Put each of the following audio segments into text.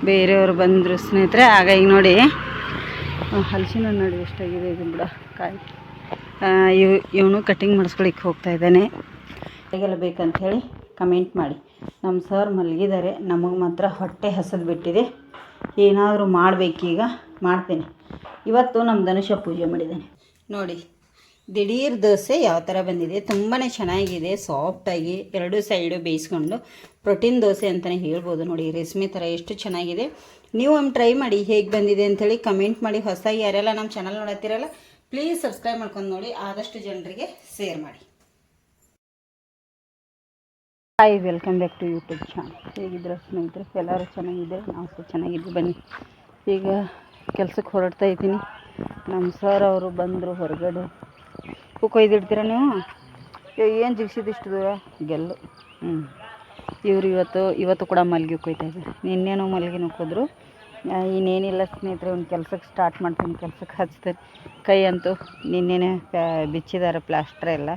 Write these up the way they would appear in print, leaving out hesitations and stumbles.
ಬೇರೆಯವರು ಬಂದರು ಸ್ನೇಹಿತರೆ. ಆಗ ಈಗ ನೋಡಿ ಹಲಸಿನ ಹಣ್ಣು ನೋಡಿ ಎಷ್ಟಾಗಿದೆ ಇದು ಬಿಡ ಕಾಯಿ. ಇವನು ಕಟಿಂಗ್ ಮಾಡಿಸ್ಕೊಳಿಕ್ಕೆ ಹೋಗ್ತಾ ಇದ್ದಾನೆ. ಹೇಗೆಲ್ಲ ಬೇಕಂತ ಹೇಳಿ ಕಮೆಂಟ್ ಮಾಡಿ. ನಮ್ಮ ಸರ್ ಮಲಗಿದ್ದಾರೆ, ನಮಗೆ ಮಾತ್ರ ಹೊಟ್ಟೆ ಹಸಿದು ಬಿಟ್ಟಿದೆ. ಏನಾದರೂ ಮಾಡಬೇಕೀಗ, ಮಾಡ್ತೇನೆ. ಇವತ್ತು ನಮ್ಮ ಧನುಷ ಪೂಜೆ ಮಾಡಿದ್ದೇನೆ ನೋಡಿ. ದಿಢೀರ್ ದೋಸೆ ಯಾವ ಥರ ಬಂದಿದೆ, ತುಂಬಾ ಚೆನ್ನಾಗಿದೆ. ಸಾಫ್ಟಾಗಿ ಎರಡು ಸೈಡು ಬೇಯಿಸ್ಕೊಂಡು ಪ್ರೋಟೀನ್ ದೋಸೆ ಅಂತಲೇ ಹೇಳ್ಬೋದು. ನೋಡಿ ರೇಷ್ಮೆ ಥರ ಎಷ್ಟು ಚೆನ್ನಾಗಿದೆ. ನೀವು ಒಮ್ಮೆ ಟ್ರೈ ಮಾಡಿ ಹೇಗೆ ಬಂದಿದೆ ಅಂಥೇಳಿ ಕಮೆಂಟ್ ಮಾಡಿ. ಹೊಸದಾಗಿ ಯಾರೆಲ್ಲ ನಮ್ಮ ಚಾನಲ್ ನೋಡತ್ತೀರಲ್ಲ ಪ್ಲೀಸ್ ಸಬ್ಸ್ಕ್ರೈಬ್ ಮಾಡ್ಕೊಂಡು ನೋಡಿ, ಆದಷ್ಟು ಜನರಿಗೆ ಶೇರ್ ಮಾಡಿ. Hi, welcome back to YouTube channel. ಹೇಗಿದ್ರೆ ಸ್ನೇಹಿತರೆ ಎಲ್ಲರೂ ಚೆನ್ನಾಗಿದೆ, ನಾವು ಸಹ ಚೆನ್ನಾಗಿದ್ವಿ. ಬನ್ನಿ ಈಗ ಕೆಲಸಕ್ಕೆ ಹೊರಡ್ತಾ ಇದ್ದೀನಿ. ನಮ್ಮ ಸರ್ ಅವರು ಬಂದರು ಹೊರಗಡೆ. ಹೂ ಕೊಯ್ದಿಡ್ತೀರ ನೀವು? ಏನು ಜಿಗಿಸಿದಿಷ್ಟು ದೂರ ಗೆಲ್ಲು. ಇವರು ಇವತ್ತು ಕೂಡ ಮಲ್ಗೆ ಕೊಯ್ತಾ ಇದ್ದಾರೆ. ನಿನ್ನೇನೋ ಮಲ್ಗೆ ನುಕ್ಕಿದ್ರು. ಇನ್ನೇನಿಲ್ಲ ಸ್ನೇಹಿತರೆ, ಒಂದು ಕೆಲಸಕ್ಕೆ ಸ್ಟಾರ್ಟ್ ಮಾಡ್ತೀನಿ, ಕೆಲಸಕ್ಕೆ ಹಚ್ತಾರೆ. ಕೈ ಅಂತೂ ನಿನ್ನೆನೇ ಬಿಚ್ಚಿದ್ದಾರೆ ಪ್ಲಾಸ್ಟರ್ ಎಲ್ಲ.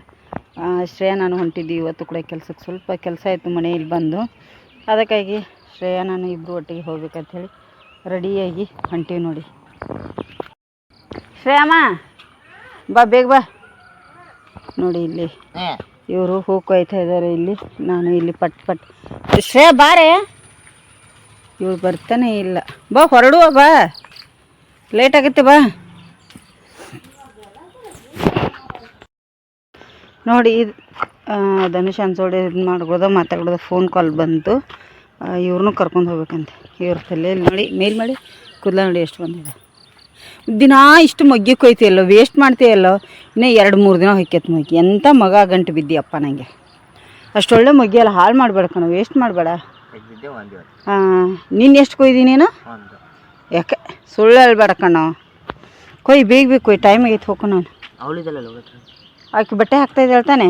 ಶ್ರೇಯ ನಾನು ಹೊಂಟಿದ್ವಿ ಇವತ್ತು ಕೂಡ ಕೆಲಸಕ್ಕೆ. ಸ್ವಲ್ಪ ಕೆಲಸ ಆಯಿತು ಮನೆಯಲ್ಲಿ ಬಂದು, ಅದಕ್ಕಾಗಿ ಶ್ರೇಯ ನಾನು ಇಬ್ಬರು ಒಟ್ಟಿಗೆ ಹೋಗ್ಬೇಕಂಥೇಳಿ ರೆಡಿಯಾಗಿ ಹೊಂಟೀವಿ ನೋಡಿ. ಶ್ರೇಯಮ್ಮ ಬಾ, ಬೇಗ ಬಾ. ನೋಡಿ ಇಲ್ಲಿ ಇವರು ಹೂ ಕೊಯ್ತಾ ಇದ್ದಾರೆ. ಇಲ್ಲಿ ನಾನು ಇಲ್ಲಿ ಪಟ್ ಶ್ರೇಯ ಬಾರೆ, ಇವ್ರು ಬರ್ತಾನೆ ಇಲ್ಲ. ಬಾ ಹೊರಡುವ, ಬಾ ಲೇಟ್ ಆಗುತ್ತೆ ಬಾ. ನೋಡಿ ಧನುಷ್ ಅನ್ಸೋಡೆ ಇದು ಮಾಡ್ಬೋದ ಮಾತಾಡೋದು. ಫೋನ್ ಕಾಲ್ ಬಂತು, ಇವ್ರನ್ನೂ ಕರ್ಕೊಂಡು ಹೋಗ್ಬೇಕಂತೆ. ಇವ್ರ ತಲೆಯಲ್ಲಿ ನೋಡಿ ಮೇಲ್ ಮಾಡಿ ಕೂದಲ ನೋಡಿ ಎಷ್ಟು ಬಂದಿದೆ. ದಿನ ಇಷ್ಟು ಮೊಗ್ಗೆ ಕೊಯ್ತೀಯಲ್ಲೋ, ವೇಸ್ಟ್ ಮಾಡ್ತೀಯಲ್ಲೋ. ಇನ್ನೇ 2-3 ದಿನ ಹೊಯ್ಕೈತೆ ಮೊಗ್ಗೆ. ಎಂಥ ಮಗ ಗಂಟು ಬಿದ್ದಿಯಪ್ಪ ನನಗೆ. ಅಷ್ಟೊಳ್ಳೆ ಮೊಗ್ಗೆ ಎಲ್ಲ ಹಾಳು ಮಾಡಬೇಡ ಕಣ, ವೇಸ್ಟ್ ಮಾಡಬೇಡ. ನೀನು ಎಷ್ಟು ಕೊಯ್ದೀನಿ ನೀನು? ಯಾಕೆ ಸುಳ್ಳು ಹೇಳ್ಬೇಡ ಕಣ. ಕೊಯ್ ಬೇಗ ಕೊಯ್, ಟೈಮ್ ಆಗೈತೆ ಹೋಗು. ನಾನು ಆಕೆ ಬಟ್ಟೆ ಹಾಕ್ತಾಯಿದ್ದಾಳೆ ತಾನೆ.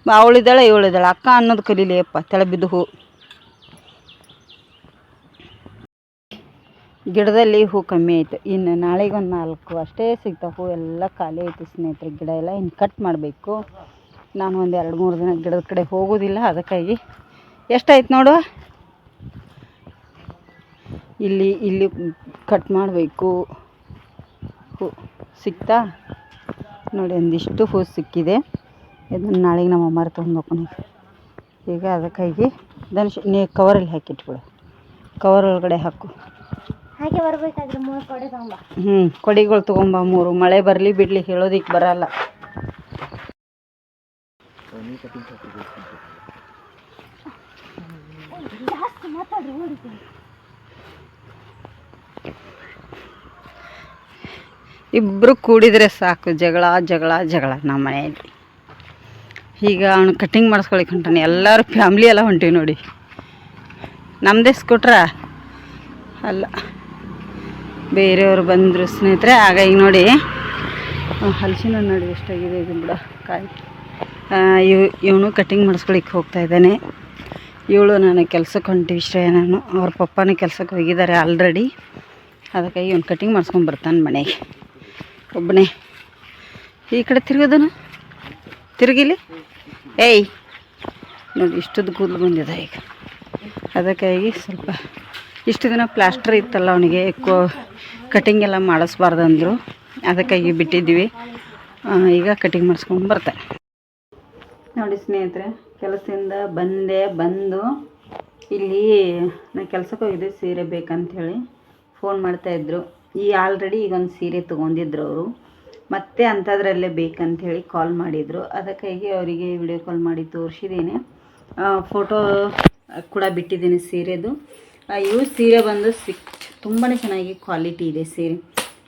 ಅವಳಿದ್ದಾಳೆ ಇವಳಿದ್ದಾಳೆ, ಅಕ್ಕ ಅನ್ನೋದು ಕಲೀಲಿ ಅಪ್ಪ. ತೆಳ ಬಿದ್ದು ಹೂ ಗಿಡದಲ್ಲಿ ಹೂ ಕಮ್ಮಿ ಆಯಿತು. ಇನ್ನು ನಾಳೆಗೆ ಒಂದು 4 ಅಷ್ಟೇ ಸಿಗ್ತಾವೆ. ಹೂ ಎಲ್ಲ ಖಾಲಿ ಆಯಿತು ಸ್ನೇಹಿತರೆ. ಗಿಡ ಎಲ್ಲ ಇನ್ನು ಕಟ್ ಮಾಡಬೇಕು. ನಾನು ಒಂದು 2-3 ದಿನ ಗಿಡದ ಕಡೆ ಹೋಗೋದಿಲ್ಲ, ಅದಕ್ಕಾಗಿ. ಎಷ್ಟಾಯ್ತು ನೋಡು, ಇಲ್ಲಿ ಕಟ್ ಮಾಡಬೇಕು. ಹೂ ಸಿಕ್ತಾ ನೋಡಿ, ಒಂದಿಷ್ಟು ಹೂ ಸಿಕ್ಕಿದೆ. ಇದನ್ನು ನಾಳೆಗೆ ನಮ್ಮ ಅಮ್ಮಾರು ತೊಗೊಂಡು ಈಗ. ಅದಕ್ಕಾಗಿ ಧನುಷ್ ನೀ ಕವರಲ್ಲಿ ಹಾಕಿಟ್ಬಿಡು, ಕವರ್ ಒಳಗಡೆ ಹಾಕು. ಹಾಗೆ ಬರಬೇಕಾದ್ರೆ 3 ಕೊಡೆ ತಗೊಂಬ. ಕೊಡಿಗಳು ತೊಗೊಂಬ 3. ಮಳೆ ಬರಲಿ ಬಿಡಲಿ ಹೇಳೋದಿಕ್ಕೆ ಬರಲ್ಲ. ಇಬ್ಬರು ಕೂಡಿದರೆ ಸಾಕು, ಜಗಳ ನಮ್ಮ ಮನೆಯಲ್ಲಿ. ಈಗ ಅವನು ಕಟ್ಟಿಂಗ್ ಮಾಡಿಸ್ಕೊಳಿಕ್ಕೆ ಹೊಂಟಾನೆ. ಎಲ್ಲರೂ ಫ್ಯಾಮ್ಲಿ ಎಲ್ಲ ಹೊಂಟೀವಿ ನೋಡಿ. ನಮ್ಮದೇ ಸ್ಕೂಟ್ರ ಅಲ್ಲ, ಬೇರೆಯವರು ಬಂದರು ಸ್ನೇಹಿತರೆ. ಆಗ ಈಗ ನೋಡಿ ಹಲಸಿನ ಹಣ್ಣು ನೋಡಿ ಎಷ್ಟಾಗಿದೆ ಇದು ಬಿಡ ಕಾಯಿ. ಇವನು ಕಟಿಂಗ್ ಮಾಡಿಸ್ಕೊಳಿಕ್ಕೆ ಹೋಗ್ತಾ ಇದ್ದಾನೆ. ಇವಳು ನಾನು ಕೆಲಸಕ್ಕೆ ಹೊಂಟೀವಿ. ಶ್ರೇಯ ನಾನು, ಅವ್ರ ಪಪ್ಪನೂ ಕೆಲಸಕ್ಕೆ ಹೋಗಿದ್ದಾರೆ ಆಲ್ರೆಡಿ. ಅದಕ್ಕಾಗಿ ಇವನು ಕಟಿಂಗ್ ಮಾಡಿಸ್ಕೊಂಡು ಬರ್ತಾನೆ ಮನೆಗೆ ಒಬ್ಬನೇ. ಈ ಕಡೆ ತಿರುಗೋದನು ತಿರುಗಿಲಿ. ಏಯ್ ನೋಡಿ ಇಷ್ಟದ್ದು ಕೂದಲು ಬಂದಿದೆ ಈಗ. ಅದಕ್ಕಾಗಿ ಸ್ವಲ್ಪ ಇಷ್ಟು ದಿನ ಪ್ಲಾಸ್ಟರ್ ಇತ್ತಲ್ಲ ಅವನಿಗೆ, ಕಟಿಂಗ್ ಎಲ್ಲ ಮಾಡಿಸ್ಬಾರ್ದು ಅಂದರು. ಅದಕ್ಕಾಗಿ ಬಿಟ್ಟಿದ್ವಿ. ಈಗ ಕಟಿಂಗ್ ಮಾಡಿಸ್ಕೊಂಡು ಬರ್ತಾರೆ ನೋಡಿ ಸ್ನೇಹಿತರೆ. ಕೆಲಸದಿಂದ ಬಂದು ಇಲ್ಲಿ ನಾನು ಕೆಲಸಕ್ಕೆ ಹೋಗಿದ್ದೆ. ಸೀರೆ ಬೇಕಂಥೇಳಿ ಫೋನ್ ಮಾಡ್ತಾಯಿದ್ರು. ಆಲ್ರೆಡಿ ಈಗ ಒಂದು ಸೀರೆ ತೊಗೊಂಡಿದ್ರು ಅವರು. ಮತ್ತೆ ಅಂಥದ್ರಲ್ಲೇ ಬೇಕಂಥೇಳಿ ಕಾಲ್ ಮಾಡಿದರು. ಅದಕ್ಕಾಗಿ ಅವರಿಗೆ ವಿಡಿಯೋ ಕಾಲ್ ಮಾಡಿ ತೋರಿಸಿದ್ದೀನಿ. ಫೋಟೋ ಕೂಡ ಬಿಟ್ಟಿದ್ದೀನಿ ಸೀರೆದು. ಇವು ಸೀರೆ ಬಂದು ತುಂಬಾ ಚೆನ್ನಾಗಿ ಕ್ವಾಲಿಟಿ ಇದೆ ಸೀರೆ,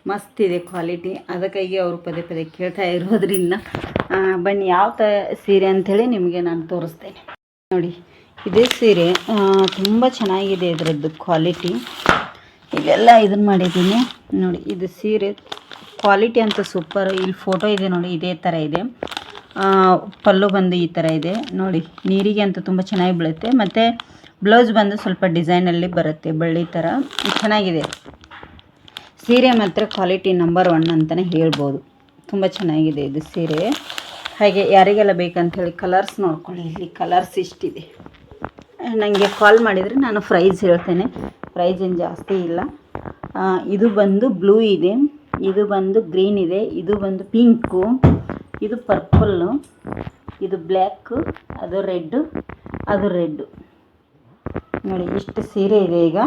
ಮಸ್ತ್ ಇದೆ ಕ್ವಾಲಿಟಿ. ಅದಕ್ಕಾಗಿ ಅವರು ಪದೇ ಕೇಳ್ತಾ ಇರೋದ್ರಿಂದ ಬನ್ನಿ ಯಾವ ಸೀರೆ ಅಂಥೇಳಿ ನಿಮಗೆ ನಾನು ತೋರಿಸ್ತೇನೆ ನೋಡಿ. ಇದೇ ಸೀರೆ ತುಂಬ ಚೆನ್ನಾಗಿದೆ, ಇದರದ್ದು ಕ್ವಾಲಿಟಿ. ಇಲ್ಲೆಲ್ಲ ಇದನ್ನು ಮಾಡಿದ್ದೀನಿ ನೋಡಿ. ಇದು ಸೀರೆ ಕ್ವಾಲಿಟಿ ಅಂತ ಸೂಪರ್. ಇಲ್ಲಿ ಫೋಟೋ ಇದೆ ನೋಡಿ, ಇದೇ ಥರ ಇದೆ. ಪಲ್ಲು ಬಂದು ಈ ಥರ ಇದೆ ನೋಡಿ. ನೀರಿಗೆ ಅಂತೂ ತುಂಬ ಚೆನ್ನಾಗಿ ಬೀಳುತ್ತೆ. ಮತ್ತು ಬ್ಲೌಸ್ ಬಂದು ಸ್ವಲ್ಪ ಡಿಸೈನಲ್ಲಿ ಬರುತ್ತೆ, ಬಳ್ಳಿ ಥರ. ಚೆನ್ನಾಗಿದೆ ಸೀರೆ. ಮಾತ್ರ ಕ್ವಾಲಿಟಿ ನಂಬರ್ 1 ಅಂತಲೇ ಹೇಳ್ಬೋದು. ತುಂಬ ಚೆನ್ನಾಗಿದೆ ಇದು ಸೀರೆ. ಹಾಗೆ ಯಾರಿಗೆಲ್ಲ ಬೇಕಂಥೇಳಿ ಕಲರ್ಸ್ ನೋಡ್ಕೊಳ್ಳಿ. ಇಲ್ಲಿ ಕಲರ್ಸ್ ಇಷ್ಟಿದೆ. ನನಗೆ ಕಾಲ್ ಮಾಡಿದರೆ ನಾನು ಪ್ರೈಸ್ ಹೇಳ್ತೇನೆ. ಪ್ರೈಸ್ ಏನು ಜಾಸ್ತಿ ಇಲ್ಲ. ಇದು ಬಂದು ಬ್ಲೂ ಇದೆ, ಇದು ಬಂದು ಗ್ರೀನ್ ಇದೆ, ಇದು ಬಂದು ಪಿಂಕು, ಇದು ಪರ್ಪಲ್ಲು, ಇದು ಬ್ಲ್ಯಾಕು, ಅದು ರೆಡ್ಡು, ಅದು ರೆಡ್ಡು. ನೋಡಿ ಇಷ್ಟು ಸೀರೆ ಇದೆ. ಈಗ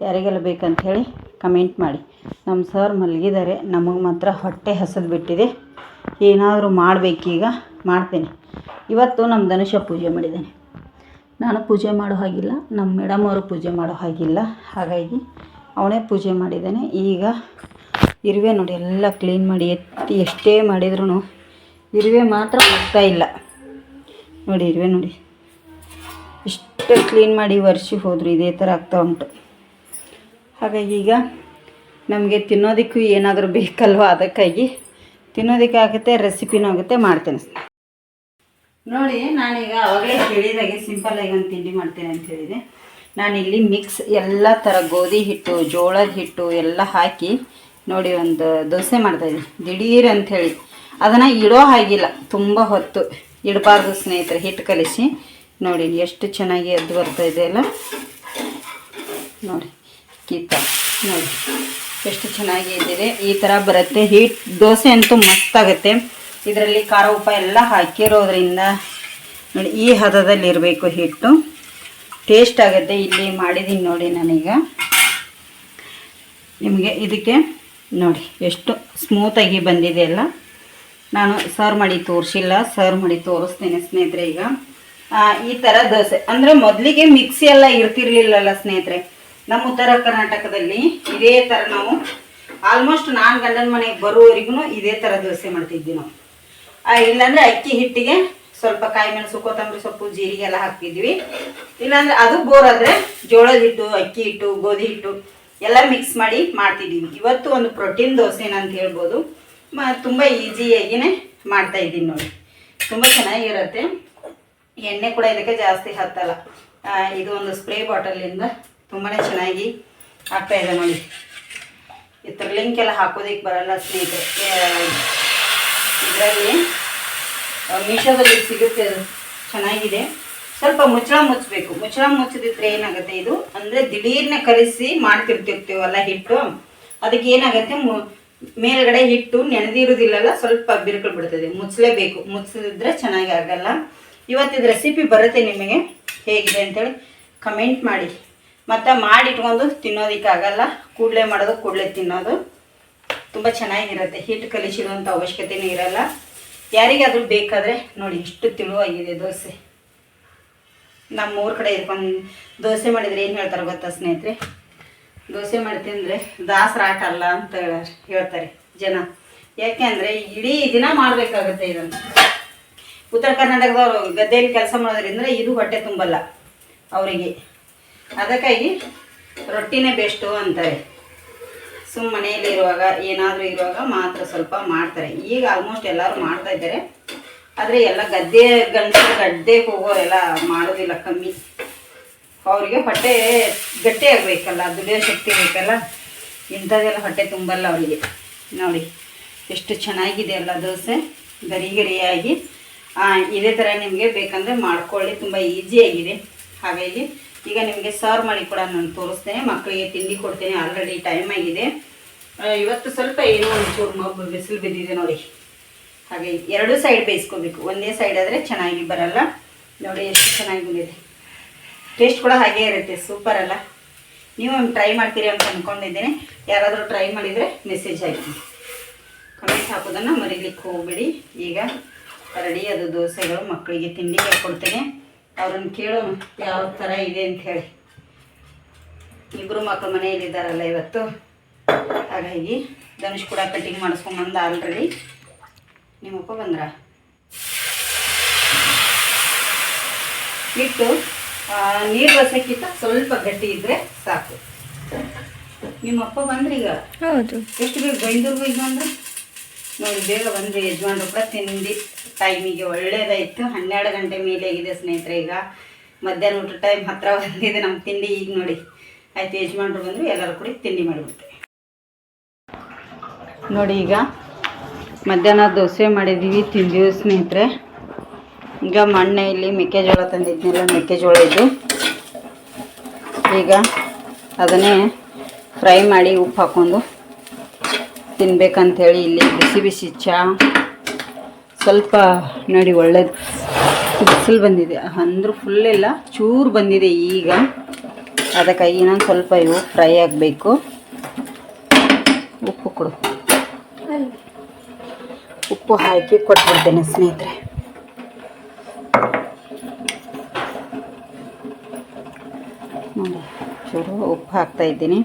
ಯಾರಿಗೆಲ್ಲ ಬೇಕಂತ ಹೇಳಿ ಕಮೆಂಟ್ ಮಾಡಿ. ನಮ್ಮ ಸರ್ ಮಲಗಿದ್ದಾರೆ, ನಮಗೆ ಮಾತ್ರ ಹೊಟ್ಟೆ ಹಸಿದು ಬಿಟ್ಟಿದೆ. ಏನಾದರೂ ಮಾಡಬೇಕೀಗ, ಮಾಡ್ತೇನೆ. ಇವತ್ತು ನಮ್ಮ ಧನುಷ ಪೂಜೆ ಮಾಡಿದ್ದೇನೆ. ನಾನು ಪೂಜೆ ಮಾಡೋ ಹಾಗಿಲ್ಲ, ನಮ್ಮ ಮೇಡಮ್ ಅವರು ಪೂಜೆ ಮಾಡೋ ಹಾಗಿಲ್ಲ, ಹಾಗಾಗಿ ಅವನೇ ಪೂಜೆ ಮಾಡಿದ್ದಾನೆ. ಈಗ ಇರುವೆ ನೋಡಿ ಎಲ್ಲ ಕ್ಲೀನ್ ಮಾಡಿ ಎತ್ತಿ ಎಷ್ಟೇ ಮಾಡಿದ್ರೂ ಇರುವೆ ಮಾತ್ರ ಹೋಗ್ತಾ ಇಲ್ಲ. ನೋಡಿ ಇರುವೆ ನೋಡಿ ಇಷ್ಟು ಕ್ಲೀನ್ ಮಾಡಿ ವರ್ಷ ಹೋದರು ಇದೇ ಥರ ಆಗ್ತಾ ಉಂಟು. ಹಾಗಾಗಿ ಈಗ ನಮಗೆ ತಿನ್ನೋದಕ್ಕೂ ಏನಾದರೂ ಬೇಕಲ್ವ, ಅದಕ್ಕಾಗಿ ತಿನ್ನೋದಕ್ಕೆ ಆಗುತ್ತೆ, ರೆಸಿಪಿನೂ ಆಗುತ್ತೆ, ಮಾಡ್ತೇನೆ. ನೋಡಿ ನಾನೀಗ ಅವಾಗಲೇ ಹೇಳಿದಾಗೆ ಸಿಂಪಲ್ಲಾಗಿ ಒಂದು ತಿಂಡಿ ಮಾಡ್ತೇನೆ ಅಂತ ಹೇಳಿದೆ. ನಾನಿಲ್ಲಿ ಮಿಕ್ಸ್ ಎಲ್ಲ ಥರ ಗೋಧಿ ಹಿಟ್ಟು, ಜೋಳದ ಹಿಟ್ಟು ಎಲ್ಲ ಹಾಕಿ ನೋಡಿ ಒಂದು ದೋಸೆ ಮಾಡ್ತಾಯಿದ್ದೀನಿ. ದಿಢೀರ್ ಅಂಥೇಳಿ ಅದನ್ನು ಇಡೋ ಹಾಗಿಲ್ಲ, ತುಂಬ ಹೊತ್ತು ಇಡಬಾರ್ದು ಸ್ನೇಹಿತರೆ. ಹಿಟ್ಟು ಕಲಿಸಿ ನೋಡಿ ಎಷ್ಟು ಚೆನ್ನಾಗಿ ಎದ್ದು ಬರ್ತಾಯಿದೆ ಅಲ್ಲ. ನೋಡಿ ಕೀತ ನೋಡಿ ಎಷ್ಟು ಚೆನ್ನಾಗಿ ಇದ್ದಿದೆ. ಈ ಥರ ಬರುತ್ತೆ ಹಿಟ್ಟು ದೋಸೆ ಅಂತೂ ಮಸ್ತಾಗುತ್ತೆ. ಇದರಲ್ಲಿ ಖಾರ ಉಪ್ಪು ಎಲ್ಲ ಹಾಕಿರೋದ್ರಿಂದ ನೋಡಿ ಈ ಹದದಲ್ಲಿ ಇರಬೇಕು ಹಿಟ್ಟು, ಟೇಸ್ಟ್ ಆಗುತ್ತೆ. ಇಲ್ಲಿ ಮಾಡಿದ್ದೀನಿ ನೋಡಿ ನಾನೀಗ ನಿಮಗೆ. ಇದಕ್ಕೆ ನೋಡಿ ಎಷ್ಟು ಸ್ಮೂತಾಗಿ ಬಂದಿದೆ ಅಲ್ಲ. ನಾನು ಸರ್ವ್ ಮಾಡಿ ತೋರಿಸಿಲ್ಲ, ಸರ್ವ್ ಮಾಡಿ ತೋರಿಸ್ತೇನೆ ಸ್ನೇಹಿತರೆ. ಈಗ ಈ ಥರ ದೋಸೆ ಅಂದರೆ ಮೊದಲಿಗೆ ಮಿಕ್ಸಿ ಎಲ್ಲ ಇರ್ತಿರ್ಲಿಲ್ಲಲ್ಲ ಸ್ನೇಹಿತರೆ. ನಮ್ಮ ಉತ್ತರ ಕರ್ನಾಟಕದಲ್ಲಿ ಇದೇ ಥರ ನಾವು ಆಲ್ಮೋಸ್ಟ್ ನಾನು ಗಂಡನ ಮನೆಗೆ ಬರುವವರೆಗೂ ಇದೇ ಥರ ದೋಸೆ ಮಾಡ್ತಿದ್ವಿ ನಾವು. ಇಲ್ಲಾಂದರೆ ಅಕ್ಕಿ ಹಿಟ್ಟಿಗೆ ಸ್ವಲ್ಪ ಕಾಯಿ ಮೆಣಸು, ಕೊತ್ತಂಬರಿ ಸೊಪ್ಪು, ಜೀರಿಗೆ ಎಲ್ಲ ಹಾಕ್ತಿದ್ವಿ. ಇಲ್ಲಾಂದರೆ ಅದು ಬೋರ್ ಆದರೆ ಜೋಳದ ಹಿಟ್ಟು, ಅಕ್ಕಿ ಹಿಟ್ಟು, ಗೋಧಿ ಹಿಟ್ಟು ಎಲ್ಲ ಮಿಕ್ಸ್ ಮಾಡಿ ಮಾಡ್ತಿದ್ದೀವಿ. ಇವತ್ತು ಒಂದು ಪ್ರೋಟೀನ್ ದೋಸೆನ ಅಂತ ಹೇಳ್ಬೋದು. ತುಂಬ ಈಸಿಯಾಗಿಯೇ ಮಾಡ್ತಾಯಿದ್ದೀನಿ ನೋಡಿ. ತುಂಬ ಚೆನ್ನಾಗಿರುತ್ತೆ. ಎಣ್ಣೆ ಕೂಡ ಇದಕ್ಕೆ ಜಾಸ್ತಿ ಹತ್ತಲ್ಲ. ಇದು ಒಂದು ಸ್ಪ್ರೇ ಬಾಟಲಿಂದ ತುಂಬಾ ಚೆನ್ನಾಗಿ ಆಗ್ತಾಯಿದೆ ನೋಡಿ. ಇದ್ರ ಲಿಂಕ್ ಎಲ್ಲ ಹಾಕೋದಕ್ಕೆ ಬರಲ್ಲ ಸ್ನೇಹಿತರೆ. ಇದರಲ್ಲಿ ಮೀಶೋದಲ್ಲಿ ಸಿಗುತ್ತೆ, ಅದು ಚೆನ್ನಾಗಿದೆ. ಸ್ವಲ್ಪ ಮುಚ್ಚಳ ಮುಚ್ಚಬೇಕು. ಮುಚ್ಚಳ ಮುಚ್ಚದಿದ್ರೆ ಏನಾಗುತ್ತೆ, ಇದು ಅಂದರೆ ದಿಢೀರ್ನ ಕಲಿಸಿ ಮಾಡ್ತಿರ್ತಿರ್ತೀವಲ್ಲ ಹಿಟ್ಟು, ಅದಕ್ಕೆ ಏನಾಗುತ್ತೆ ಮೇಲ್ಗಡೆ ಹಿಟ್ಟು ನೆನೆದಿರೋದಿಲ್ಲಲ್ಲ, ಸ್ವಲ್ಪ ಬಿರುಕು ಬಿಡ್ತದೆ. ಮುಚ್ಚಲೇಬೇಕು, ಮುಚ್ಚದಿದ್ರೆ ಚೆನ್ನಾಗಿ ಆಗಲ್ಲ. ಇವತ್ತಿದ ರೆಸಿಪಿ ಬರುತ್ತೆ ನಿಮಗೆ, ಹೇಗಿದೆ ಅಂತೇಳಿ ಕಮೆಂಟ್ ಮಾಡಿ. ಮತ್ತು ಮಾಡಿಟ್ಕೊಂಡು ತಿನ್ನೋದಕ್ಕಾಗಲ್ಲ, ಕೂಡಲೇ ಮಾಡೋದು ಕೂಡಲೇ ತಿನ್ನೋದು ತುಂಬ ಚೆನ್ನಾಗಿರುತ್ತೆ. ಹಿಟ್ಟು ಕಲಿಸಿಡುವಂಥ ಅವಶ್ಯಕತೆಯೂ ಇರಲ್ಲ. ಯಾರಿಗಾದರೂ ಬೇಕಾದರೆ ನೋಡಿ ಎಷ್ಟು ತಿಳುವಾಗಿದೆ ದೋಸೆ. ನಮ್ಮ ಊರ ಕಡೆ ಇದಕ್ಕೊಂದು ದೋಸೆ ಮಾಡಿದರೆ ಏನು ಹೇಳ್ತಾರೆ ಗೊತ್ತಾ ಸ್ನೇಹಿತರೆ, ದೋಸೆ ಮಾಡಿ ತಿಂದರೆ ದಾಸರಾಟ ಅಲ್ಲ ಅಂತ ಹೇಳ್ತಾರೆ ಜನ. ಯಾಕೆ ಅಂದರೆ ಇಡೀ ದಿನ ಮಾಡಬೇಕಾಗುತ್ತೆ ಇದನ್ನು. ಉತ್ತರ ಕರ್ನಾಟಕದವರು ಗದ್ದೆಯಲ್ಲಿ ಕೆಲಸ ಮಾಡೋದ್ರಿಂದ ಇದು ಹೊಟ್ಟೆ ತುಂಬಲ್ಲ ಅವರಿಗೆ. ಅದಕ್ಕಾಗಿ ರೊಟ್ಟಿನೇ ಬೆಸ್ಟು ಅಂತಾರೆ. ಮನೆಯಲ್ಲಿ ಇರುವಾಗ ಏನಾದರೂ ಇರುವಾಗ ಮಾತ್ರ ಸ್ವಲ್ಪ ಮಾಡ್ತಾರೆ. ಈಗ ಆಲ್ಮೋಸ್ಟ್ ಎಲ್ಲರೂ ಮಾಡ್ತಾ ಇದ್ದಾರೆ. ಆದರೆ ಎಲ್ಲ ಗದ್ದೆಗೆ ಹೋಗೋರೆಲ್ಲ ಮಾಡೋದಿಲ್ಲ, ಕಮ್ಮಿ. ಅವರಿಗೆ ಹೊಟ್ಟೆ ಗಟ್ಟಿ ಆಗಬೇಕಲ್ಲ, ದುಡಿಯೋ ಶಕ್ತಿ ಬೇಕಲ್ಲ, ಇಂಥದ್ದೆಲ್ಲ ಹೊಟ್ಟೆ ತುಂಬಲ್ಲ ಅವರಿಗೆ. ನೋಡಿ ಎಷ್ಟು ಚೆನ್ನಾಗಿದೆ ಅಲ್ಲ ದೋಸೆ, ಗರಿ ಗರಿಯಾಗಿ. ಇದೇ ಥರ ನಿಮಗೆ ಬೇಕಂದರೆ ಮಾಡ್ಕೊಳ್ಳಿ, ತುಂಬ ಈಸಿಯಾಗಿದೆ. ಹಾಗಾಗಿ ಈಗ ನಿಮಗೆ ಸರ್ವ್ ಮಾಡಿ ಕೂಡ ನಾನು ತೋರಿಸ್ತೇನೆ. ಮಕ್ಕಳಿಗೆ ತಿಂಡಿ ಕೊಡ್ತೇನೆ. ಆಲ್ರೆಡಿ ಟೈಮ್ ಆಗಿದೆ. ಇವತ್ತು ಸ್ವಲ್ಪ ಏನೋ ಒಂಚೂರು ಮಬ್ಬು ಬಿಸಿಲು ಬಿದ್ದಿದೆ ನೋಡಿ. ಹಾಗೆ ಎರಡೂ ಸೈಡ್ ಬೇಯಿಸ್ಕೋಬೇಕು. ಒಂದೇ ಸೈಡ್ ಆದರೆ ಚೆನ್ನಾಗಿ ಬರಲ್ಲ. ನೋಡಿ ಎಷ್ಟು ಚೆನ್ನಾಗಿ ಬಂದಿದೆ. ಟೇಸ್ಟ್ ಕೂಡ ಹಾಗೇ ಇರುತ್ತೆ. ಸೂಪರ್ ಅಲ್ಲ? ನೀವು ಟ್ರೈ ಮಾಡ್ತೀರಿ ಅಂತ ಅಂದ್ಕೊಂಡಿದ್ದೇನೆ. ಯಾರಾದರೂ ಟ್ರೈ ಮಾಡಿದರೆ ಮೆಸೇಜ್ ಹಾಕಿ, ಕಮೆಂಟ್ ಹಾಕೋದನ್ನು ಮರೀಲಿಕ್ಕೆ ಹೋಗಬೇಡಿ. ಈಗ ರೆಡಿ ಅದು ದೋಸೆಗಳು. ಮಕ್ಕಳಿಗೆ ತಿಂಡಿಗೆ ಕೊಡ್ತೇನೆ. ಅವ್ರನ್ನ ಕೇಳೋಣ ಯಾವ ಥರ ಇದೆ ಅಂಥೇಳಿ. ಇಬ್ಬರು ಮಕ್ಕಳು ಮನೆಯಲ್ಲಿದ್ದಾರಲ್ಲ ಇವತ್ತು, ಹಾಗಾಗಿ ಧನುಷ್ ಕೂಡ ಕಟಿಂಗ್ ಮಾಡಿಸ್ಕೊಂಬಂದ ಆಲ್ರೆಡಿ. ನಿಮ್ಮಪ್ಪ ಬಂದ್ರ ಹಿಟ್ಟು ನೀರು ಬಸಕ್ಕಿಂತ ಸ್ವಲ್ಪ ಗಟ್ಟಿ ಇದ್ದರೆ ಸಾಕು. ನಿಮ್ಮಪ್ಪ ಬಂದ್ರಿ ಈಗ? ಹೌದು. ಎಷ್ಟು ಬೇಗ ಬೈಂದೂರ್ಗೂ ಈಗ ಅಂದ್ರೆ ನೋಡಿ, ಬೇಗ ಬಂದ್ರಿ. ಯಜಮಾನ್ರು ಕೂಡ ತಿಂಡಿ ಟೈಮಿಗೆ ಒಳ್ಳೇದಾಯಿತು. 12 ಗಂಟೆ ಮೇಲೆ ಆಗಿದೆ ಸ್ನೇಹಿತರೆ. ಈಗ ಮಧ್ಯಾಹ್ನ ಊಟ ಟೈಮ್ ಹತ್ತಿರ ಬಂದಿದೆ. ನಮ್ಮ ತಿಂಡಿ ಈಗ ನೋಡಿ ಆಯಿತು. ಯಜಮಾನ್ರು ಬಂದರು, ಎಲ್ಲರೂ ಕೂಡ ತಿಂಡಿ ಮಾಡಿಬಿಡ್ತೆ ನೋಡಿ. ಈಗ ಮಧ್ಯಾಹ್ನ ದೋಸೆ ಮಾಡಿದ್ದೀವಿ, ತಿಂದೀವಿ ಸ್ನೇಹಿತರೆ. ಈಗ ಮಣ್ಣೆಯಲ್ಲಿ ಮೆಕ್ಕೆಜೋಳ ತಂದಿದ್ನೆಲ್ಲ, ಮೆಕ್ಕೆಜೋಳ ಇದು. ಈಗ ಅದನ್ನೇ ಫ್ರೈ ಮಾಡಿ ಉಪ್ಪು ಹಾಕ್ಕೊಂಡು ತಿನ್ಬೇಕಂಥೇಳಿ ಇಲ್ಲಿ ಬಿಸಿ ಬಿಸಿ ಚಹಾ ಸ್ವಲ್ಪ ನೋಡಿ ಒಳ್ಳೇದು ಬಿಸಿಲು ಬಂದಿದೆ ಅಂದರೂ ಫುಲ್ ಇಲ್ಲ ಚೂರು ಬಂದಿದೆ ಈಗ. ಅದಕ್ಕಾಗಿ ಇನ್ನೊಂದು ಸ್ವಲ್ಪ ಇವು ಫ್ರೈ ಆಗಬೇಕು. ಉಪ್ಪು ಕೊಡು, ಉಪ್ಪು ಹಾಕಿ ಕೊಟ್ಬಿಡ್ತೇನೆ ಸ್ನೇಹಿತರೆ. ನೋಡಿ ಚೂರು ಉಪ್ಪು ಹಾಕ್ತಾಯಿದ್ದೀನಿ.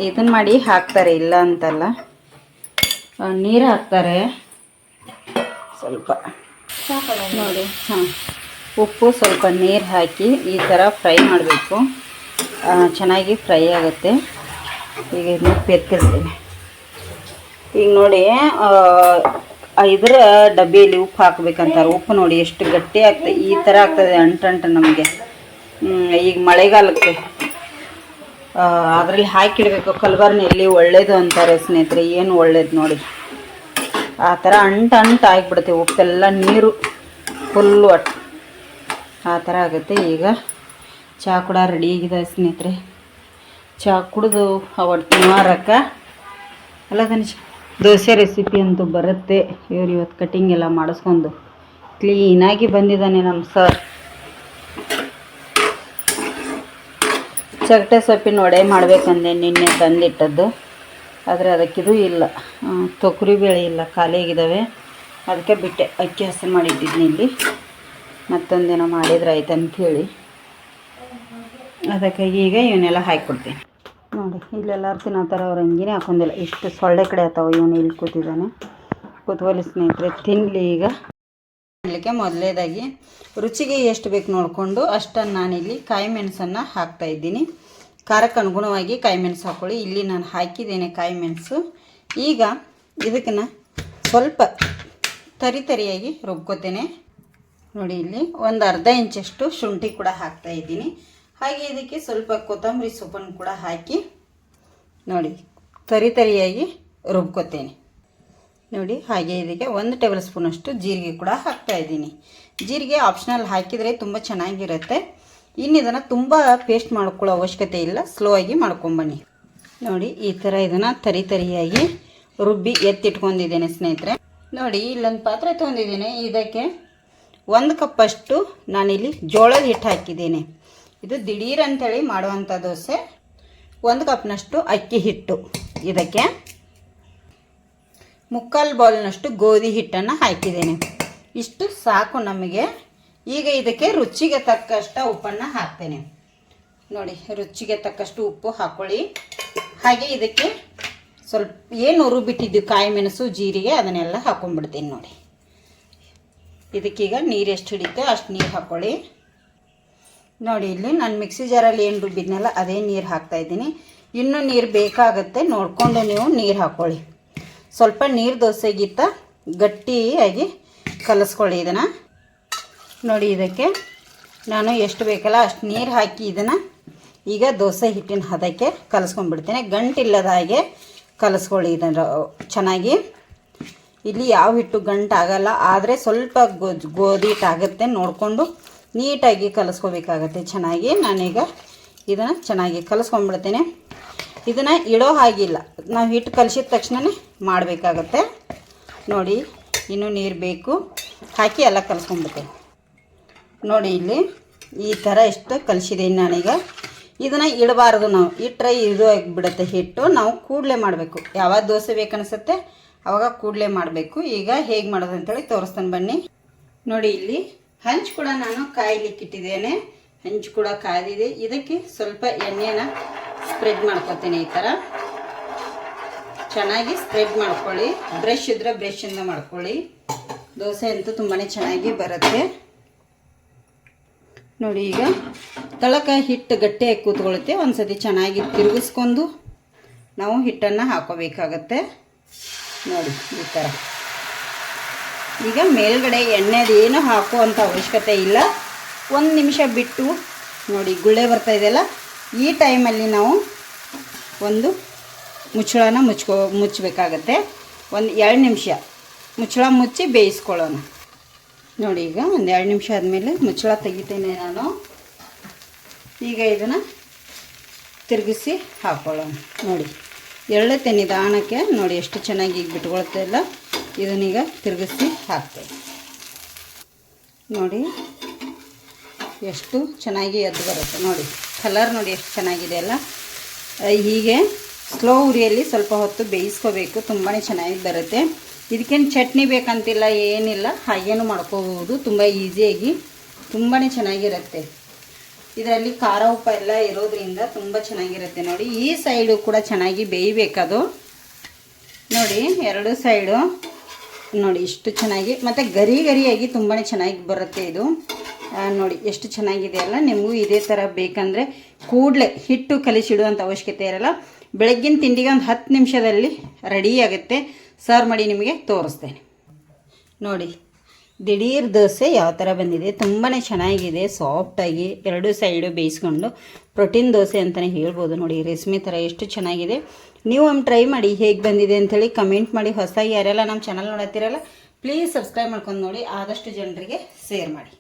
ಇದನ್ನು ಮಾಡಿ ಹಾಕ್ತಾರೆ, ಇಲ್ಲ ಅಂತಲ್ಲ. ನೀರು ಹಾಕ್ತಾರೆ ಸ್ವಲ್ಪ ನೋಡಿ. ಹಾಂ, ಉಪ್ಪು ಸ್ವಲ್ಪ ನೀರು ಹಾಕಿ ಈ ಥರ ಫ್ರೈ ಮಾಡಬೇಕು. ಚೆನ್ನಾಗಿ ಫ್ರೈ ಆಗುತ್ತೆ. ಈಗ ಇದನ್ನ ಎತ್ತಿರ್ತೀನಿ. ಈಗ ನೋಡಿ ಇದರ ಡಬ್ಬಿಯಲ್ಲಿ ಉಪ್ಪು ಹಾಕ್ಬೇಕಂತಾರೆ. ಉಪ್ಪು ನೋಡಿ ಎಷ್ಟು ಗಟ್ಟಿ ಆಗ್ತದೆ, ಈ ಥರ ಆಗ್ತದೆ ಅಂಟು ನಮಗೆ. ಈಗ ಮಳೆಗಾಲಕ್ಕೆ ಅದರಲ್ಲಿ ಹಾಕಿಡಬೇಕು. ಕಲ್ಬರ್ನೆಯಲ್ಲಿ ಒಳ್ಳೇದು ಅಂತಾರೆ ಸ್ನೇಹಿತರೆ. ಏನು ಒಳ್ಳೇದು ನೋಡಿ, ಆ ಥರ ಅಂಟು ಆಗಿಬಿಡುತ್ತೆ. ಉಪ್ಪೆಲ್ಲ ನೀರು ಫುಲ್ಲು ಆ ಥರ ಆಗುತ್ತೆ. ಈಗ ಚಹಾ ಕೂಡ ರೆಡಿ ಆಗಿದೆ ಸ್ನೇಹಿತರೆ. ಚಹಾ ಕುಡಿದು ಅವತ್ತು ಮಾರಕ್ಕೆ ಅಲ್ಲ ದೋಸೆ ರೆಸಿಪಿ ಅಂತೂ ಬರುತ್ತೆ. ಇವ್ರು ಇವತ್ತು ಕಟಿಂಗ್ ಎಲ್ಲ ಮಾಡಿಸ್ಕೊಂಡು ಕ್ಲೀನಾಗಿ ಬಂದಿದ್ದಾನೆ ನಮ್ಮ ಸರ್. ಚಗಟೆ ಸೊಪ್ಪಿನ ವಡೆ ಮಾಡಬೇಕಂದೆ ನಿನ್ನೆ ತಂದಿಟ್ಟದ್ದು, ಆದರೆ ಅದಕ್ಕಿದು ಇಲ್ಲ, ತೊಗರಿ ಬೇಳೆ ಇಲ್ಲ, ಖಾಲಿಯಾಗಿದ್ದಾವೆ. ಅದಕ್ಕೆ ಬಿಟ್ಟೆ. ಅಕ್ಕಿ ಹಸರು ಮಾಡಿಟ್ಟಿದ್ದೀನಿ ಇಲ್ಲಿ, ಮತ್ತೊಂದೇನೋ ಮಾಡಿದ್ರೆ ಆಯ್ತು ಅಂಥೇಳಿ. ಅದಕ್ಕಾಗಿ ಈಗ ಇವನ್ನೆಲ್ಲ ಹಾಕಿಕೊಡ್ತೀನಿ. ನೋಡಿ ಇಲ್ಲೆಲ್ಲರೂ ತಿನ್ನೋತಾರೆ, ಅವ್ರು ಹಂಗೇನೆ ಹಾಕೊಂಡಿಲ್ಲ. ಇಷ್ಟು ಸೊಳ್ಳೆ ಕಡೆ ಆತಾವೆ. ಇವನು ಇಲ್ಲಿ ಕೂತಿದ್ದಾನೆ, ಕೂತ್ಕೊಳ್ಳಿ ಸ್ನೇಹಿತರೆ, ತಿನ್ನಲಿ. ಈಗ ತಿನ್ನಲಿಕ್ಕೆ ಮೊದಲೇದಾಗಿ ರುಚಿಗೆ ಎಷ್ಟು ಬೇಕು ನೋಡಿಕೊಂಡು ಅಷ್ಟನ್ನು ನಾನಿಲ್ಲಿ ಕಾಯಿ ಮೆಣಸನ್ನು ಹಾಕ್ತಾಯಿದ್ದೀನಿ. ಖಾರಕ್ಕೆ ಅನುಗುಣವಾಗಿ ಕಾಯಿ ಮೆಣಸು ಹಾಕ್ಕೊಳ್ಳಿ. ಇಲ್ಲಿ ನಾನು ಹಾಕಿದ್ದೇನೆ ಕಾಯಿ ಮೆಣಸು. ಈಗ ಇದಕ್ಕೆ ಸ್ವಲ್ಪ ತರಿಯಾಗಿ ರುಬ್ಕೋತೇನೆ. ನೋಡಿ ಇಲ್ಲಿ ಒಂದು ಅರ್ಧ ಇಂಚಷ್ಟು ಶುಂಠಿ ಕೂಡ ಹಾಕ್ತಾಯಿದ್ದೀನಿ. ಹಾಗೆ ಇದಕ್ಕೆ ಸ್ವಲ್ಪ ಕೊತ್ತಂಬರಿ ಸೊಪ್ಪನ್ನು ಕೂಡ ಹಾಕಿ ನೋಡಿ ತರಿಯಾಗಿ ರುಬ್ಕೋತೇನೆ. ನೋಡಿ ಹಾಗೆ ಇದಕ್ಕೆ 1 ಟೇಬಲ್ ಸ್ಪೂನಷ್ಟು ಜೀರಿಗೆ ಕೂಡ ಹಾಕ್ತಾಯಿದ್ದೀನಿ. ಜೀರಿಗೆ ಆಪ್ಷನಲ್ ಹಾಕಿದರೆ ತುಂಬ ಚೆನ್ನಾಗಿರುತ್ತೆ. ಇನ್ನು ಇದನ್ನು ತುಂಬ ಪೇಸ್ಟ್ ಮಾಡ್ಕೊಳ್ಳೋ ಅವಶ್ಯಕತೆ ಇಲ್ಲ, ಸ್ಲೋ ಆಗಿ ಮಾಡ್ಕೊಂಬನ್ನಿ. ನೋಡಿ ಈ ಥರ ಇದನ್ನು ತರಿಯಾಗಿ ರುಬ್ಬಿ ಎತ್ತಿಟ್ಕೊಂಡಿದ್ದೇನೆ ಸ್ನೇಹಿತರೆ. ನೋಡಿ ಇಲ್ಲೊಂದು ಪಾತ್ರೆ ತೊಗೊಂಡಿದ್ದೇನೆ. ಇದಕ್ಕೆ 1 ಕಪ್ಪಷ್ಟು ನಾನಿಲ್ಲಿ ಜೋಳದ ಹಿಟ್ಟು ಹಾಕಿದ್ದೇನೆ. ಇದು ದಿಢೀರ್ ಅಂಥೇಳಿ ಮಾಡುವಂಥ ದೋಸೆ. 1 ಕಪ್ನಷ್ಟು ಅಕ್ಕಿ ಹಿಟ್ಟು, ಇದಕ್ಕೆ 3/4 ಬೌಲ್ನಷ್ಟು ಗೋಧಿ ಹಿಟ್ಟನ್ನು ಹಾಕಿದ್ದೇನೆ. ಇಷ್ಟು ಸಾಕು ನಮಗೆ. ಈಗ ಇದಕ್ಕೆ ರುಚಿಗೆ ತಕ್ಕಷ್ಟು ಉಪ್ಪನ್ನು ಹಾಕ್ತೇನೆ. ನೋಡಿ ರುಚಿಗೆ ತಕ್ಕಷ್ಟು ಉಪ್ಪು ಹಾಕ್ಕೊಳ್ಳಿ. ಹಾಗೆ ಇದಕ್ಕೆ ಸ್ವಲ್ಪ ಏನು ರುಬ್ಬಿಟ್ಟಿದ್ದು ಕಾಯಿ ಮೆಣಸು ಜೀರಿಗೆ ಅದನ್ನೆಲ್ಲ ಹಾಕ್ಕೊಂಡ್ಬಿಡ್ತೀನಿ. ನೋಡಿ ಇದಕ್ಕೀಗ ನೀರು ಎಷ್ಟು ಹಿಡಿತೆ ಅಷ್ಟು ನೀರು ಹಾಕ್ಕೊಳ್ಳಿ. ನೋಡಿ ಇಲ್ಲಿ ನಾನು ಮಿಕ್ಸಿ ಜಾರಲ್ಲಿ ಏನು ರುಬ್ಬಿದ್ನಲ್ಲ ಅದೇ ನೀರು ಹಾಕ್ತಾಯಿದ್ದೀನಿ. ಇನ್ನೂ ನೀರು ಬೇಕಾಗುತ್ತೆ, ನೋಡಿಕೊಂಡು ನೀವು ನೀರು ಹಾಕ್ಕೊಳ್ಳಿ. ಸ್ವಲ್ಪ ನೀರು ದೋಸೆಗಿಂತ ಗಟ್ಟಿಯಾಗಿ ಕಲಿಸ್ಕೊಳ್ಳಿ ಇದನ್ನು. ನೋಡಿ ಇದಕ್ಕೆ ನಾನು ಎಷ್ಟು ಬೇಕಲ್ಲ ಅಷ್ಟು ನೀರು ಹಾಕಿ ಇದನ್ನು ಈಗ ದೋಸೆ ಹಿಟ್ಟಿನ ಹದಕ್ಕೆ ಕಲಿಸ್ಕೊಂಡ್ಬಿಡ್ತೇನೆ. ಗಂಟಿಲ್ಲದ ಹಾಗೆ ಕಲಿಸ್ಕೊಳ್ಳಿ ಇದನ್ನು ಚೆನ್ನಾಗಿ. ಇಲ್ಲಿ ಯಾವ ಹಿಟ್ಟು ಗಂಟಾಗಲ್ಲ, ಆದರೆ ಸ್ವಲ್ಪ ಗೋಧಿ ಹಿಟ್ಟಾಗುತ್ತೆ, ನೋಡಿಕೊಂಡು ನೀಟಾಗಿ ಕಲಿಸ್ಕೋಬೇಕಾಗತ್ತೆ ಚೆನ್ನಾಗಿ. ನಾನೀಗ ಇದನ್ನು ಚೆನ್ನಾಗಿ ಕಲಿಸ್ಕೊಂಡ್ಬಿಡ್ತೇನೆ. ಇದನ್ನು ಇಡೋ ಹಾಗಿಲ್ಲ, ನಾವು ಹಿಟ್ಟು ಕಲಿಸಿದ ತಕ್ಷಣವೇ ಮಾಡಬೇಕಾಗತ್ತೆ. ನೋಡಿ ಇನ್ನೂ ನೀರು ಬೇಕು ಹಾಕಿ ಎಲ್ಲ ಕಲಿಸ್ಕೊಂಡ್ಬಿಡ್ತೇನೆ. ನೋಡಿ ಇಲ್ಲಿ ಈ ಥರ ಎಷ್ಟು ಕಲಿಸಿದ್ದೀನಿ ನಾನೀಗ. ಇದನ್ನು ಇಡಬಾರ್ದು, ನಾವು ಇಟ್ಟರೆ ಇದು ಆಗಿಬಿಡುತ್ತೆ ಹಿಟ್ಟು. ನಾವು ಕೂಡಲೇ ಮಾಡಬೇಕು. ಯಾವಾಗ ದೋಸೆ ಬೇಕನ್ನಿಸುತ್ತೆ ಆವಾಗ ಕೂಡಲೇ ಮಾಡಬೇಕು. ಈಗ ಹೇಗೆ ಮಾಡೋದು ಅಂತೇಳಿ ತೋರಿಸ್ತಾನೆ ಬನ್ನಿ. ನೋಡಿ ಇಲ್ಲಿ ಹಂಚು ಕೂಡ ನಾನು ಕಾಯ್ಲಿಕ್ಕಿಟ್ಟಿದ್ದೇನೆ. ಹಂಚು ಕೂಡ ಕಾದಿದೆ. ಇದಕ್ಕೆ ಸ್ವಲ್ಪ ಎಣ್ಣೆನ ಸ್ಪ್ರೆಡ್ ಮಾಡ್ಕೊತೇನೆ. ಈ ಥರ ಚೆನ್ನಾಗಿ ಸ್ಪ್ರೆಡ್ ಮಾಡ್ಕೊಳ್ಳಿ. ಬ್ರಷ್ ಇದ್ದರೆ ಬ್ರಷಿಂದ ಮಾಡ್ಕೊಳ್ಳಿ. ದೋಸೆ ಅಂತೂ ತುಂಬಾ ಚೆನ್ನಾಗಿ ಬರುತ್ತೆ. ನೋಡಿ ಈಗ ತಳಕ ಹಿಟ್ಟು ಗಟ್ಟಿಯಾಗಿ ಕೂತ್ಕೊಳ್ಳುತ್ತೆ. ಒಂದು ಸತಿ ಚೆನ್ನಾಗಿ ತಿರುಗಿಸ್ಕೊಂಡು ನಾವು ಹಿಟ್ಟನ್ನು ಹಾಕೋಬೇಕಾಗತ್ತೆ. ನೋಡಿ ಈ ಥರ. ಈಗ ಮೇಲ್ಗಡೆ ಎಣ್ಣೆದೇನು ಹಾಕುವಂಥ ಅವಶ್ಯಕತೆ ಇಲ್ಲ. 1 ನಿಮಿಷ ಬಿಟ್ಟು ನೋಡಿ ಗುಳ್ಳೆ ಬರ್ತಾ ಇದೆಯಲ್ಲ, ಈ ಟೈಮಲ್ಲಿ ನಾವು ಒಂದು ಮುಚ್ಚಳನ ಮುಚ್ಚಬೇಕಾಗತ್ತೆ. 1-2 ನಿಮಿಷ ಮುಚ್ಚಳ ಮುಚ್ಚಿ ಬೇಯಿಸ್ಕೊಳ್ಳೋಣ. ನೋಡಿ ಈಗ 1-2 ನಿಮಿಷ ಆದಮೇಲೆ ಮುಚ್ಚಳ ತೆಗಿತೇನೆ ನಾನು. ಈಗ ಇದನ್ನು ತಿರುಗಿಸಿ ಹಾಕೊಳ್ಳೋಣ. ನೋಡಿ ಎಳ್ಳುತ್ತೆ ನಿಧಾನಕ್ಕೆ, ನೋಡಿ ಎಷ್ಟು ಚೆನ್ನಾಗಿ ಈಗ ಬಿಟ್ಕೊಳ್ತಾ ಇಲ್ಲ. ಇದನ್ನೀಗ ತಿರುಗಿಸಿ ಹಾಕ್ತೇವೆ. ನೋಡಿ ಎಷ್ಟು ಚೆನ್ನಾಗಿ ಎದ್ದು ಬರುತ್ತೆ. ನೋಡಿ ಕಲರ್ ನೋಡಿ ಎಷ್ಟು ಚೆನ್ನಾಗಿದೆ ಅಲ್ಲ. ಹೀಗೆ ಸ್ಲೋ ಉರಿಯಲ್ಲಿ ಸ್ವಲ್ಪ ಹೊತ್ತು ಬೇಯಿಸ್ಕೋಬೇಕು, ತುಂಬಾ ಚೆನ್ನಾಗಿ ಬರುತ್ತೆ. ಇದಕ್ಕೇನು ಚಟ್ನಿ ಬೇಕಂತಿಲ್ಲ, ಏನಿಲ್ಲ, ಹಾಗೇನು ಮಾಡ್ಕೋಬೋದು. ತುಂಬ ಈಸಿಯಾಗಿ ತುಂಬಾ ಚೆನ್ನಾಗಿರುತ್ತೆ. ಇದರಲ್ಲಿ ಖಾರ ಉಪ್ಪು ಎಲ್ಲ ಇರೋದ್ರಿಂದ ತುಂಬ ಚೆನ್ನಾಗಿರುತ್ತೆ. ನೋಡಿ ಈ ಸೈಡು ಕೂಡ ಚೆನ್ನಾಗಿ ಬೇಯಬೇಕದು. ನೋಡಿ ಎರಡು ಸೈಡು ನೋಡಿ ಇಷ್ಟು ಚೆನ್ನಾಗಿ, ಮತ್ತು ಗರಿಯಾಗಿ ತುಂಬಾ ಚೆನ್ನಾಗಿ ಬರುತ್ತೆ ಇದು. ನೋಡಿ ಎಷ್ಟು ಚೆನ್ನಾಗಿದೆ ಅಲ್ಲ. ನಿಮಗೂ ಇದೇ ಥರ ಬೇಕಂದರೆ ಕೂಡಲೇ ಹಿಟ್ಟು ಕಲಿಸಿಡುವಂಥ ಅವಶ್ಯಕತೆ ಇರಲ್ಲ. ಬೆಳಗ್ಗಿನ ತಿಂಡಿಗೆ ಒಂದು 10 ನಿಮಿಷದಲ್ಲಿ ರೆಡಿ ಆಗುತ್ತೆ. ಸರ್ವ್ ಮಾಡಿ ನಿಮಗೆ ತೋರಿಸ್ತೇನೆ. ನೋಡಿ ದಿಢೀರ್ ದೋಸೆ ಯಾವ ಥರ ಬಂದಿದೆ, ತುಂಬಾ ಚೆನ್ನಾಗಿದೆ. ಸಾಫ್ಟಾಗಿ ಎರಡು ಸೈಡು ಬೇಯಿಸ್ಕೊಂಡು ಪ್ರೋಟೀನ್ ದೋಸೆ ಅಂತಲೇ ಹೇಳ್ಬೋದು. ನೋಡಿ ರೇಷ್ಮೆ ಥರ ಎಷ್ಟು ಚೆನ್ನಾಗಿದೆ. ನೀವು ಒಮ್ಮೆ ಟ್ರೈ ಮಾಡಿ ಹೇಗೆ ಬಂದಿದೆ ಅಂಥೇಳಿ ಕಮೆಂಟ್ ಮಾಡಿ. ಹೊಸದಾಗಿ ಯಾರೆಲ್ಲ ನಮ್ಮ ಚಾನಲ್ ನೋಡತ್ತೀರಲ್ಲ ಪ್ಲೀಸ್ ಸಬ್ಸ್ಕ್ರೈಬ್ ಮಾಡ್ಕೊಂಡು ನೋಡಿ, ಆದಷ್ಟು ಜನರಿಗೆ ಶೇರ್ ಮಾಡಿ.